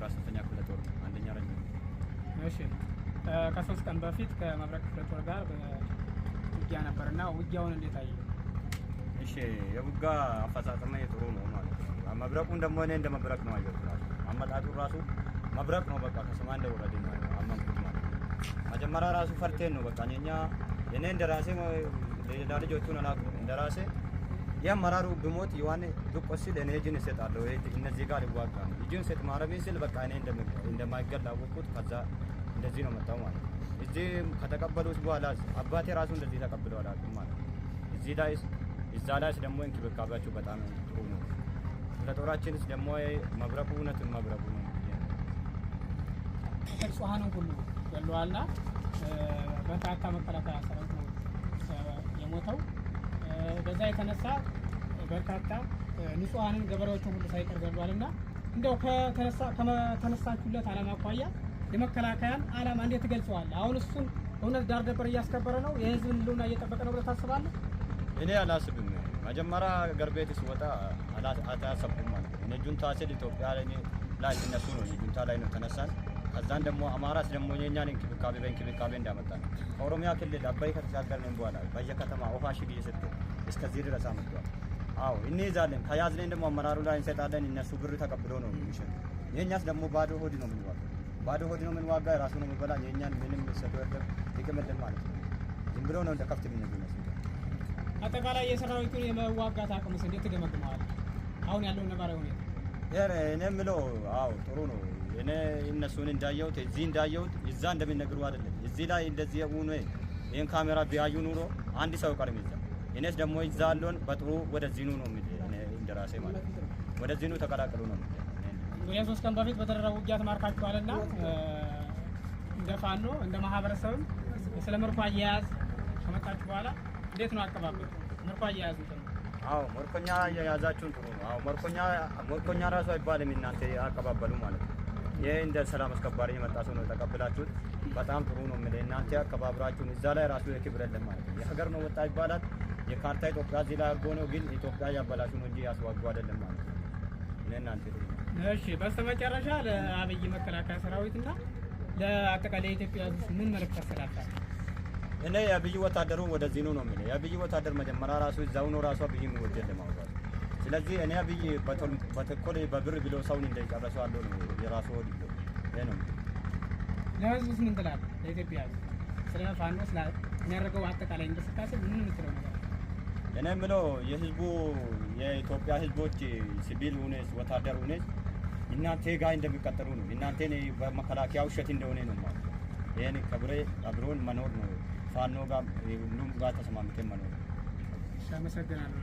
13ኛ ክፍለ ጦር አንደኛ ረጅ። እሺ ከ3 ቀን በፊት ከመብረቅ ክፍለ ጦር ጋር በውጊያ ነበርና ውጊያውን እንዴት አየህ? እሺ የውጋ አፈጻጸም ጥሩ ነው ማለት ነው። መብረቁን ደግሞ እኔ እንደ መብረቅ ነው አየሁት። ራሱ አመጣጡ ራሱ መብረቅ ነው። በቃ ከሰማይ እንደወረደ ማለት ነው አመንኩት ማለት ነው። መጀመሪያ ራሱ ፈርቴን ነው በቃ እኔ እንደራሴ ሌላ ልጆቹን አላውቅም። እንደራሴ የአመራሩ ብሞት ይዋኔ ዱቆሲል እኔ እጅን እሰጣለሁ እነዚህ ጋር ይዋጋ ነው እጅን ሰጥ ማረብ ሲል በቃ እኔ እንደማይገል አወቅኩት። ከዛ እንደዚህ ነው መጣው ማለት ነው። እዚህ ከተቀበሉት በኋላ አባቴ ራሱ እንደዚህ ተቀብለው አላውቅም ማለት ነው። እዛ ላይ ደግሞ እንክብካቤያቸው በጣም ጥሩ ነው። ለጦራችንስ ደግሞ መብረቁ እውነትን መብረቁ ነው። ንጹሃንን ሁሉ ገለዋልና በርካታ መከላከያ ሰራዊት ነው የሞተው። በዛ የተነሳ በርካታ ንጹሃንን ገበሬዎችን ሁሉ ሳይቀር ገለዋልና እንደው ከተነሳችሁለት ዓላማ አኳያ የመከላከያን ዓላማ እንዴት ትገልጸዋለህ? አሁን እሱን እውነት ዳር ደበር እያስከበረ ነው የህዝብን ህልውና እየጠበቀ ነው ብለህ ታስባለህ? እኔ አላስብም። መጀመሪያ አገር ቤት ሲወጣ አላሰብኩም ማለት ነው። ጁንታ ሲል ኢትዮጵያ ላይ እነሱ ነው ጁንታ ላይ ነው ተነሳን። ከዛን ደግሞ አማራስ ደግሞ የኛን እንክብካቤ እንዳመጣ ነው። ከኦሮሚያ ክልል አባይ ከተሻገርን በኋላ በየከተማ ውሃ ሽግ እየሰጠ እስከዚህ ድረስ አመጣው። አዎ እንይዛለን። ከያዝለን ደግሞ አመራሩ ላይ እንሰጣለን። እነሱ ብር ተቀብሎ ነው የሚሸጥ። የኛስ ደግሞ ባዶ ሆድ ነው የምንዋጋው። ባዶ ሆድ ነው የምንዋጋ። ራሱ ነው የሚበላ። የኛን ምንም ሰጥቶ የለም ጥቅም የለም ማለት ነው። ዝም ብሎ ነው እንደከፍት የሚነዱ ነው። አጠቃላይ የሰራዊቱን የመዋጋት አቅምስ እንዴት ትገመግመዋለህ? አሁን ያለው ነባራዊ ሁኔታ እኔ የምለው አዎ ጥሩ ነው። እኔ እነሱን እንዳየሁት እዚህ እንዳየሁት እዛ እንደሚነግሩ አይደለም። እዚህ ላይ እንደዚህ ሆኖ ይሄን ካሜራ ቢያዩ ኑሮ አንድ ሰው ቀርም ይዛ እኔስ ደግሞ ይዛ አለውን በጥሩ ወደዚህ ነው የሚል እኔ እንደራሴ ማለት ነው። ወደዚህ ነው ተቀላቀሉ ነው እንግዲህ 3 ቀን በፊት በተደረገው ውጊያ ተማርካችኋልና እንደ ፋኖ እንደ ማህበረሰብም ስለ ምርኮ አያያዝ ከመጣችሁ በኋላ እንዴት ነው አቀባበሉ? ምርኮ አያያዙ ነው? አዎ ምርኮኛ አያያዛችሁን ጥሩ ነው። አዎ ምርኮኛ ራሱ አይባልም እናንተ አቀባበሉ ማለት ነው። ይሄ እንደ ሰላም አስከባሪ የመጣ ሰው ነው ተቀብላችሁት በጣም ጥሩ ነው የሚል እናንተ አቀባብራችሁን እዛ ላይ ራሱ የክብር የለም ማለት ነው። የሀገር ነው ወጣ ይባላል። የካርታ ኢትዮጵያ እዚህ ላይ አድርጎ ነው ግን ኢትዮጵያ ያበላሹ ነው እንጂ ያስዋጉ አይደለም ማለት ነው። እናንተ እሺ በስተመጨረሻ ለአብይ መከላከያ ሰራዊትና ለአጠቃላይ የኢትዮጵያ ሕዝብ ምን መልእክት ታስተላልፋለህ? እኔ የአብይ ወታደሩ ወደዚህ ነው የሚለው። የአብይ ወታደር መጀመሪያ ራሱ እዛው ነው ራሱ አብይ የሚወደድ ለማውጣት። ስለዚህ እኔ አብይ በተኮለ በብር ብሎ ሰውን እንደጨረሰ አለው ነው የራሱ ወድ ነው ይሄ ነው። ለህዝቡስ ምን ትላለህ? ለኢትዮጵያ ሕዝብ ስለ ፋኖ ስለሚያደርገው አጠቃላይ እንቅስቃሴ ምን የምትለው ነገር? እኔ የምለው የህዝቡ የኢትዮጵያ ህዝቦች ሲቪል ሆነስ ወታደር ሆነስ እናንተ ጋር እንደሚቀጥሉ ነው። እናንተን በመከላከያ ውሸት እንደሆነ ነው ማለት ነው። ይሄን አብሮን መኖር ነው። ፋኖ ጋር ሁሉም ጋር ተስማምተን መኖር። አመሰግናለሁ።